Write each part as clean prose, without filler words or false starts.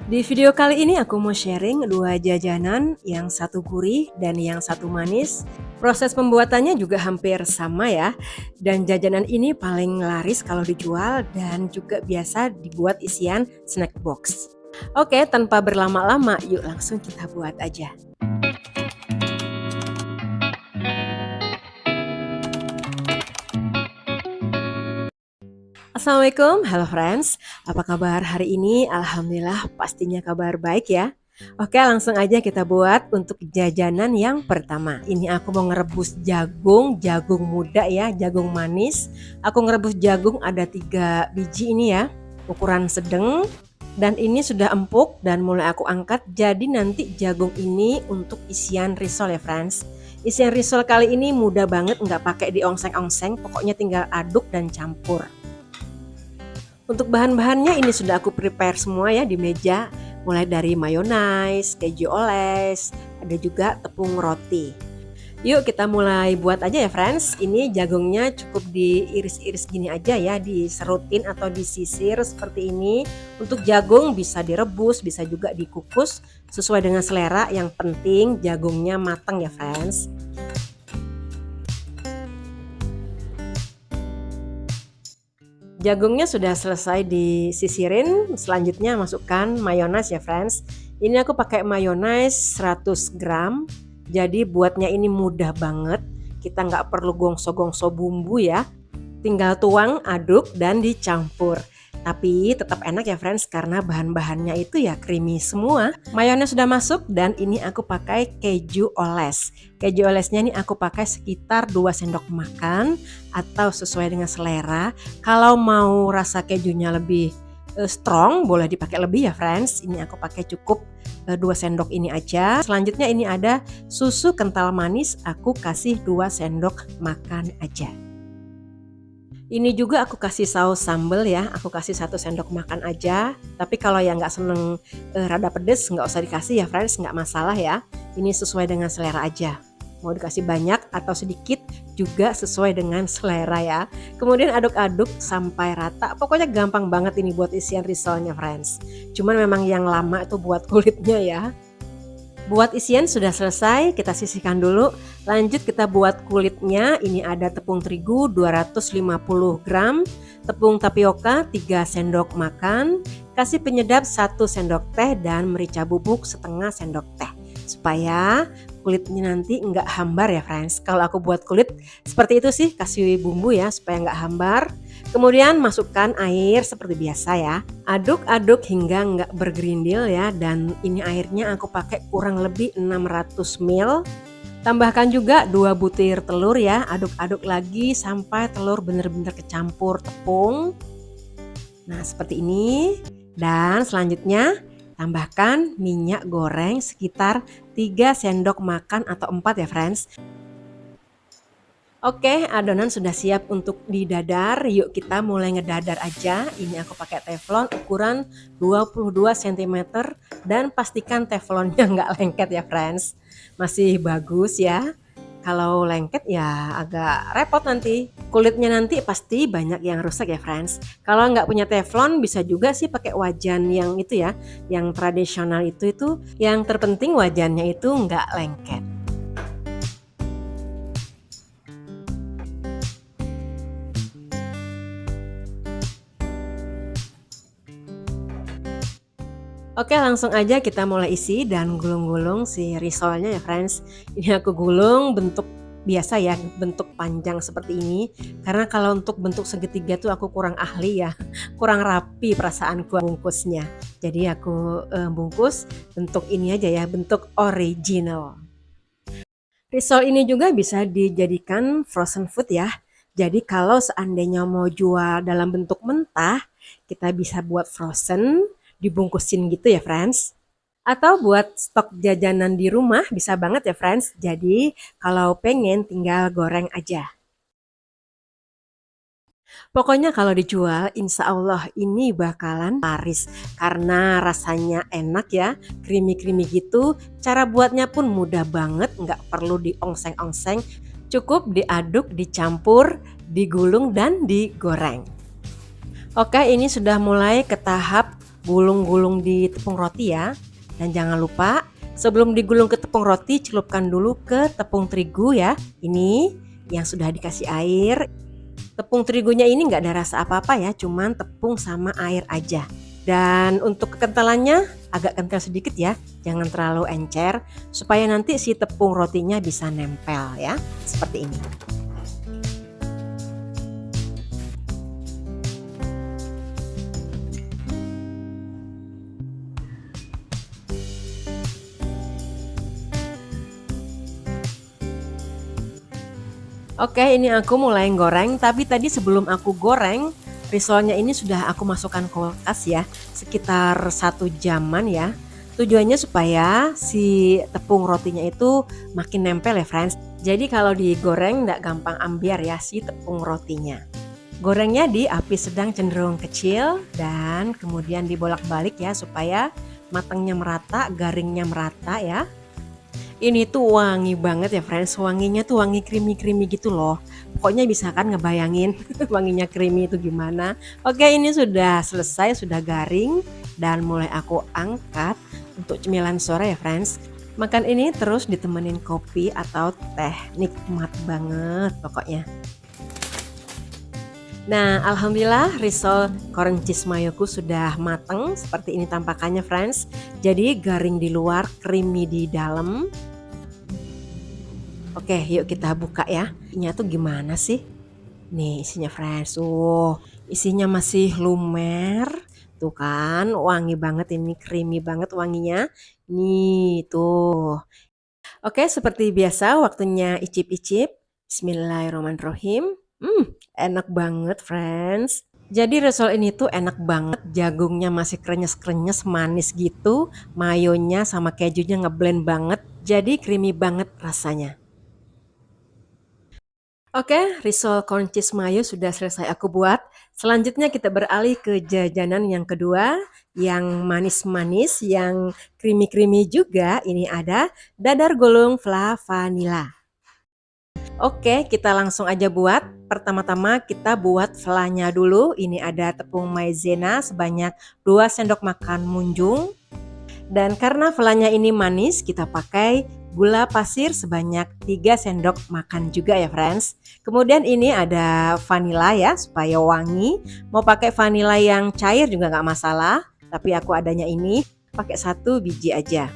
Di video kali ini aku mau sharing dua jajanan, yang satu gurih dan yang satu manis. Proses pembuatannya juga hampir sama ya. Dan jajanan ini paling laris kalau dijual dan juga biasa dibuat isian snack box. Oke, tanpa berlama-lama, yuk langsung kita buat aja. Assalamualaikum, halo friends. Apa kabar hari ini? Alhamdulillah pastinya kabar baik ya. Oke, langsung aja kita buat untuk jajanan yang pertama. Ini aku mau ngerebus jagung muda ya, jagung manis. Aku ngerebus jagung ada 3 biji ini ya, ukuran sedang. Dan ini sudah empuk dan mulai aku angkat. Jadi nanti jagung ini untuk isian risol ya friends. Isian risol kali ini mudah banget, nggak pakai diongseng-ongseng. Pokoknya tinggal aduk dan campur. Untuk bahan-bahannya ini sudah aku prepare semua ya di meja, mulai dari mayonaise, keju oles, ada juga tepung roti. Yuk kita mulai buat aja ya friends. Ini jagungnya cukup diiris-iris gini aja ya, diserutin atau disisir seperti ini. Untuk jagung bisa direbus, bisa juga dikukus sesuai dengan selera. Yang penting jagungnya matang ya friends. Jagungnya sudah selesai disisirin, selanjutnya masukkan mayonaise ya friends. Ini aku pakai mayonaise 100 gram, jadi buatnya ini mudah banget. Kita nggak perlu gongso-gongso bumbu ya, tinggal tuang, aduk, dan dicampur. Tapi tetap enak ya friends karena bahan-bahannya itu ya creamy semua. Mayonaise sudah masuk dan ini aku pakai keju oles. Keju olesnya ini aku pakai sekitar 2 sendok makan atau sesuai dengan selera. Kalau mau rasa kejunya lebih strong boleh dipakai lebih ya friends. Ini aku pakai cukup 2 sendok ini aja. Selanjutnya ini ada susu kental manis, aku kasih 2 sendok makan aja. Ini juga aku kasih saus sambal ya, aku kasih 1 sendok makan aja. Tapi kalau yang nggak seneng rada pedes nggak usah dikasih ya friends, nggak masalah ya. Ini sesuai dengan selera aja. Mau dikasih banyak atau sedikit juga sesuai dengan selera ya. Kemudian aduk-aduk sampai rata. Pokoknya gampang banget ini buat isian risolnya friends. Cuman memang yang lama itu buat kulitnya ya. Buat isian sudah selesai, kita sisihkan dulu. Lanjut kita buat kulitnya. Ini ada tepung terigu 250 gram, tepung tapioka 3 sendok makan, kasih penyedap 1 sendok teh dan merica bubuk setengah sendok teh. Supaya kulitnya nanti nggak hambar ya friends. Kalau aku buat kulit seperti itu sih, kasih bumbu ya supaya nggak hambar. Kemudian masukkan air seperti biasa ya. Aduk-aduk hingga nggak bergerindil ya. Dan ini airnya aku pakai kurang lebih 600 ml. Tambahkan juga 2 butir telur ya. Aduk-aduk lagi sampai telur benar-benar kecampur tepung. Nah seperti ini. Dan selanjutnya tambahkan minyak goreng sekitar 3 sendok makan atau 4 ya friends. Oke, adonan sudah siap untuk didadar. Yuk kita mulai ngedadar aja. Ini aku pakai teflon ukuran 22 cm dan pastikan teflonnya nggak lengket ya friends. Masih bagus ya. Kalau lengket ya agak repot nanti. Kulitnya nanti pasti banyak yang rusak ya friends. Kalau nggak punya teflon bisa juga sih pakai wajan yang itu ya, yang tradisional itu yang terpenting wajannya itu nggak lengket. Oke, langsung aja kita mulai isi dan gulung-gulung si risolnya ya friends. Ini aku gulung bentuk biasa ya, bentuk panjang seperti ini. Karena kalau untuk bentuk segitiga tuh aku kurang ahli ya, kurang rapi perasaanku bungkusnya. Jadi aku bungkus bentuk ini aja ya, bentuk original. Risol ini juga bisa dijadikan frozen food ya. Jadi kalau seandainya mau jual dalam bentuk mentah, kita bisa buat frozen, dibungkusin gitu ya friends. Atau buat stok jajanan di rumah bisa banget ya friends. Jadi kalau pengen tinggal goreng aja. Pokoknya kalau dijual insya Allah ini bakalan laris. Karena rasanya enak ya, creamy-creamy gitu. Cara buatnya pun mudah banget, nggak perlu diongseng-ongseng. Cukup diaduk, dicampur, digulung dan digoreng. Oke, ini sudah mulai ke tahap gulung-gulung di tepung roti ya. Dan jangan lupa sebelum digulung ke tepung roti, celupkan dulu ke tepung terigu ya. Ini yang sudah dikasih air. Tepung terigunya ini nggak ada rasa apa-apa ya, cuman tepung sama air aja. Dan untuk kekentalannya agak kental sedikit ya, jangan terlalu encer supaya nanti si tepung rotinya bisa nempel ya, seperti ini. Oke, ini aku mulai goreng, tapi tadi sebelum aku goreng, risolnya ini sudah aku masukkan kulkas ya, sekitar 1 jaman ya. Tujuannya supaya si tepung rotinya itu makin nempel ya friends. Jadi kalau digoreng nggak gampang ambiar ya si tepung rotinya. Gorengnya di api sedang cenderung kecil dan kemudian dibolak-balik ya supaya matangnya merata, garingnya merata ya. Ini tuh wangi banget ya friends, wanginya tuh wangi creamy-creamy gitu loh. Pokoknya bisa kan ngebayangin wanginya creamy itu gimana. Oke, ini sudah selesai, sudah garing dan mulai aku angkat untuk cemilan sore ya friends. Makan ini terus ditemenin kopi atau teh, nikmat banget pokoknya. Nah, alhamdulillah risol corn cheese mayoku sudah mateng seperti ini tampakannya friends. Jadi garing di luar, creamy di dalam. Oke, yuk kita buka ya. Isinya tuh gimana sih? Nih isinya friends. Isinya masih lumer. Tuh kan, wangi banget ini, creamy banget wanginya. Nih, tuh. Oke, seperti biasa waktunya icip-icip. Bismillahirrahmanirrahim. Enak banget friends. Jadi risol ini tuh enak banget, jagungnya masih krenyes-krenyes manis gitu, mayonya sama kejunya ngeblend banget, jadi creamy banget rasanya. Oke, risol corn cheese mayo sudah selesai aku buat. Selanjutnya kita beralih ke jajanan yang kedua, yang manis-manis, yang creamy-creamy juga. Ini ada dadar gulung fla vanilla. Oke, kita langsung aja buat. Pertama-tama kita buat flanya dulu. Ini ada tepung maizena sebanyak 2 sendok makan munjung. Dan karena flanya ini manis, kita pakai gula pasir sebanyak 3 sendok makan juga ya friends. Kemudian ini ada vanila ya supaya wangi. Mau pakai vanila yang cair juga nggak masalah, tapi aku adanya ini pakai 1 biji aja.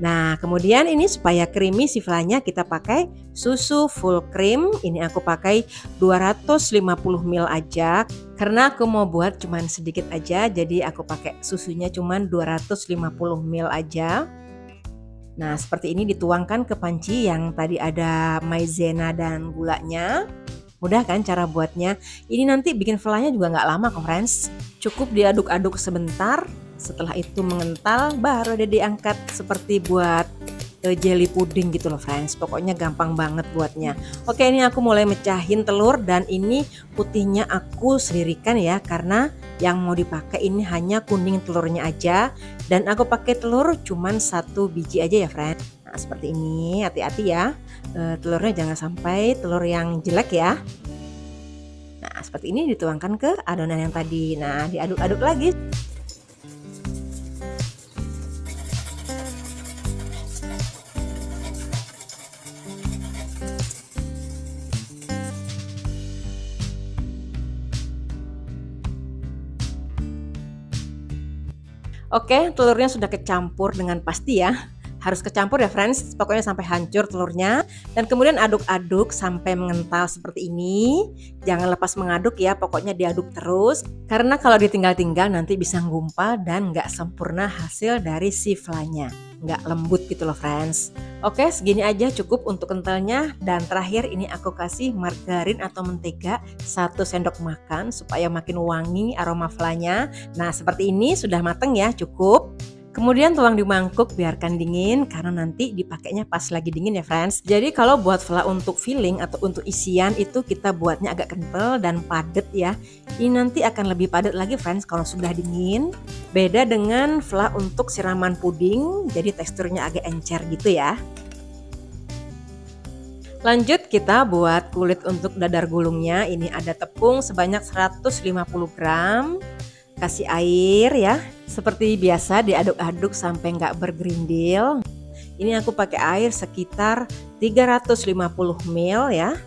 Nah, kemudian ini supaya creamy si flanya kita pakai susu full cream. Ini aku pakai 250 ml aja karena aku mau buat cuman sedikit aja, jadi aku pakai susunya cuman 250 ml aja. Nah, seperti ini dituangkan ke panci yang tadi ada maizena dan gulanya. Mudah kan cara buatnya? Ini nanti bikin flanya juga nggak lama kok friends. Cukup diaduk-aduk sebentar. Setelah itu mengental baru deh diangkat seperti buat jelly pudding gitu loh friends. Pokoknya gampang banget buatnya. Oke, ini aku mulai mecahin telur dan ini putihnya aku sendirikan ya karena yang mau dipakai ini hanya kuning telurnya aja dan aku pakai telur cuman 1 biji aja ya friends. Nah, seperti ini, hati-hati ya. Telurnya jangan sampai telur yang jelek ya. Nah, seperti ini dituangkan ke adonan yang tadi. Nah, diaduk-aduk lagi. Oke, telurnya sudah kecampur dengan pasti ya. Harus kecampur ya friends, pokoknya sampai hancur telurnya. Dan kemudian aduk-aduk sampai mengental seperti ini. Jangan lepas mengaduk ya, pokoknya diaduk terus. Karena kalau ditinggal-tinggal nanti bisa ngumpal dan nggak sempurna hasil dari si flanya. Nggak lembut gitu loh friends. Oke, segini aja cukup untuk kentalnya. Dan terakhir ini aku kasih margarin atau mentega 1 sendok makan supaya makin wangi aroma flanya. Nah, seperti ini sudah mateng ya, cukup. Kemudian tuang di mangkuk, biarkan dingin karena nanti dipakainya pas lagi dingin ya friends. Jadi kalau buat fla untuk filling atau untuk isian itu kita buatnya agak kental dan padat ya. Ini nanti akan lebih padat lagi friends kalau sudah dingin. Beda dengan fla untuk siraman puding, jadi teksturnya agak encer gitu ya. Lanjut kita buat kulit untuk dadar gulungnya. Ini ada tepung sebanyak 150 gram. Kasih air ya. Seperti biasa diaduk-aduk sampai nggak bergerindil. Ini aku pakai air sekitar 350 ml ya.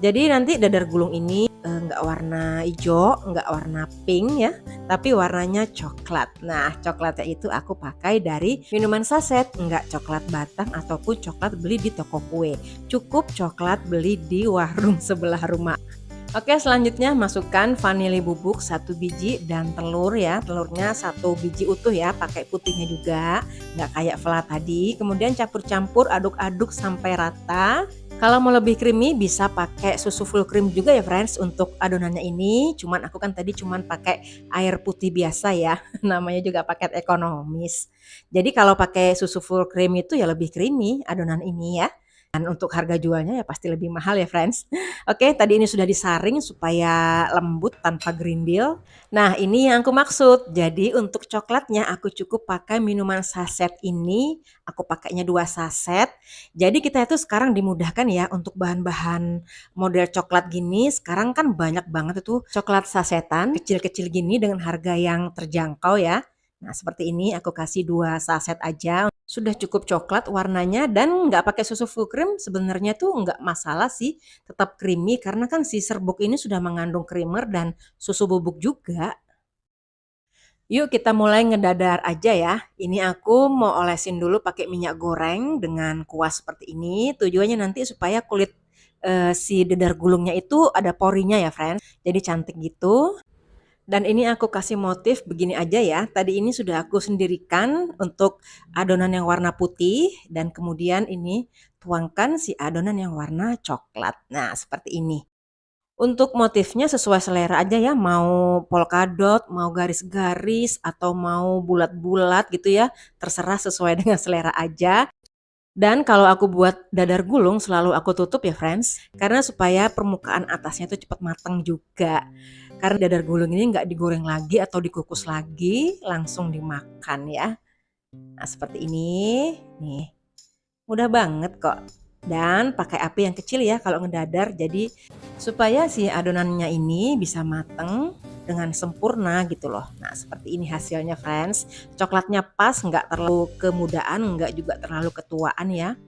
Jadi nanti dadar gulung ini nggak warna hijau, nggak warna pink ya, tapi warnanya coklat. Nah, coklatnya itu aku pakai dari minuman saset, nggak coklat batang ataupun coklat beli di toko kue. Cukup coklat beli di warung sebelah rumah. Oke, selanjutnya masukkan vanili bubuk 1 biji dan telur ya. Telurnya 1 biji utuh ya, pakai putihnya juga, nggak kayak fla tadi. Kemudian campur-campur, aduk-aduk sampai rata. Kalau mau lebih creamy bisa pakai susu full cream juga ya friends untuk adonannya ini. Cuman aku kan tadi cuman pakai air putih biasa ya. Namanya juga paket ekonomis. Jadi kalau pakai susu full cream itu ya lebih creamy adonan ini ya. Dan untuk harga jualnya ya pasti lebih mahal ya friends. Oke, tadi ini sudah disaring supaya lembut tanpa gerindil. Nah, ini yang aku maksud. Jadi untuk coklatnya aku cukup pakai minuman saset ini. Aku pakainya 2 saset. Jadi kita itu sekarang dimudahkan ya untuk bahan-bahan model coklat gini. Sekarang kan banyak banget itu coklat sasetan kecil-kecil gini dengan harga yang terjangkau ya. Nah, seperti ini aku kasih 2 saset aja. Sudah cukup coklat warnanya dan nggak pakai susu full cream sebenarnya tuh nggak masalah sih, tetap creamy karena kan si serbuk ini sudah mengandung creamer dan susu bubuk juga. Yuk kita mulai ngedadar aja ya. Ini aku mau olesin dulu pakai minyak goreng dengan kuas seperti ini. Tujuannya nanti supaya kulit si dadar gulungnya itu ada porinya ya friends. Jadi cantik gitu. Dan ini aku kasih motif begini aja ya. Tadi ini sudah aku sendirikan untuk adonan yang warna putih dan kemudian ini tuangkan si adonan yang warna coklat. Nah, seperti ini. Untuk motifnya sesuai selera aja ya, mau polkadot, mau garis-garis atau mau bulat-bulat gitu ya. Terserah sesuai dengan selera aja. Dan kalau aku buat dadar gulung selalu aku tutup ya friends, karena supaya permukaan atasnya itu cepat matang juga. Karena dadar gulung ini nggak digoreng lagi atau dikukus lagi, langsung dimakan ya. Nah seperti ini, nih mudah banget kok. Dan pakai api yang kecil ya kalau ngedadar, jadi supaya si adonannya ini bisa mateng dengan sempurna gitu loh. Nah seperti ini hasilnya friends. Coklatnya pas, nggak terlalu kemudaan, nggak juga terlalu ketuaan ya.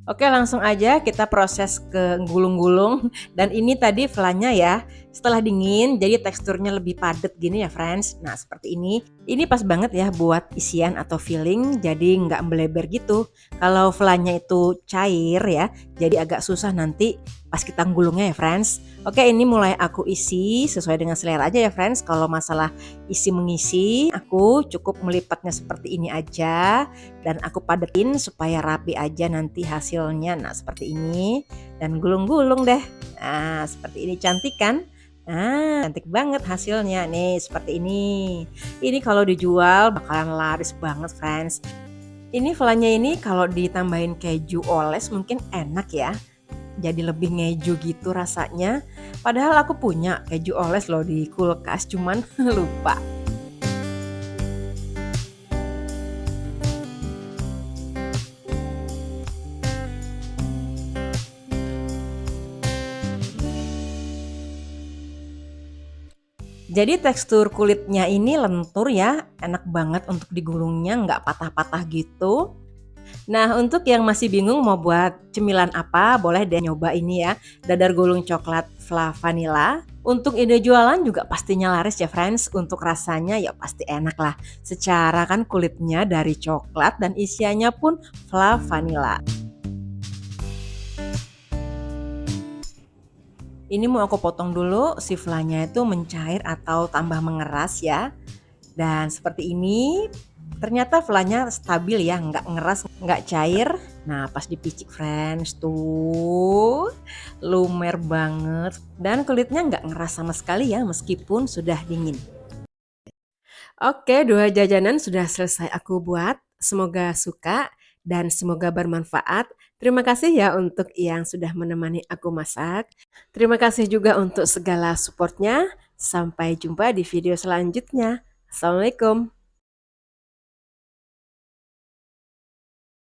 Oke langsung aja kita proses ke gulung-gulung. Dan ini tadi flanya ya, setelah dingin jadi teksturnya lebih padat gini ya friends. Nah seperti ini pas banget ya buat isian atau filling, jadi nggak melebar gitu. Kalau flanya itu cair ya, jadi agak susah nanti pas kita gulungnya ya friends. Oke ini mulai aku isi sesuai dengan selera aja ya friends. Kalau masalah isi mengisi, aku cukup melipatnya seperti ini aja. Dan aku padetin supaya rapi aja nanti hasilnya. Nah seperti ini. Dan gulung-gulung deh. Nah seperti ini cantik kan? Nah cantik banget hasilnya. Nih seperti ini. Ini kalau dijual bakalan laris banget friends. Ini flanya ini kalau ditambahin keju oles mungkin enak ya. Jadi lebih ngeju gitu rasanya. Padahal aku punya keju oles loh di kulkas, cuman lupa. Jadi tekstur kulitnya ini lentur ya, enak banget untuk digulungnya, nggak patah-patah gitu. Nah, untuk yang masih bingung mau buat cemilan apa, boleh deh nyoba ini ya, dadar gulung coklat fla vanilla. Untuk ide jualan juga pastinya laris ya friends, untuk rasanya ya pasti enak lah. Secara kan kulitnya dari coklat dan isiannya pun fla vanilla. Ini mau aku potong dulu, si flanya itu mencair atau tambah mengeras ya. Dan seperti ini, ternyata flanya stabil ya, nggak ngeras, nggak cair. Nah pas dipicik friends tuh, lumer banget. Dan kulitnya nggak ngeras sama sekali ya, meskipun sudah dingin. Oke, 2 jajanan sudah selesai aku buat. Semoga suka dan semoga bermanfaat. Terima kasih ya untuk yang sudah menemani aku masak. Terima kasih juga untuk segala supportnya. Sampai jumpa di video selanjutnya. Assalamualaikum.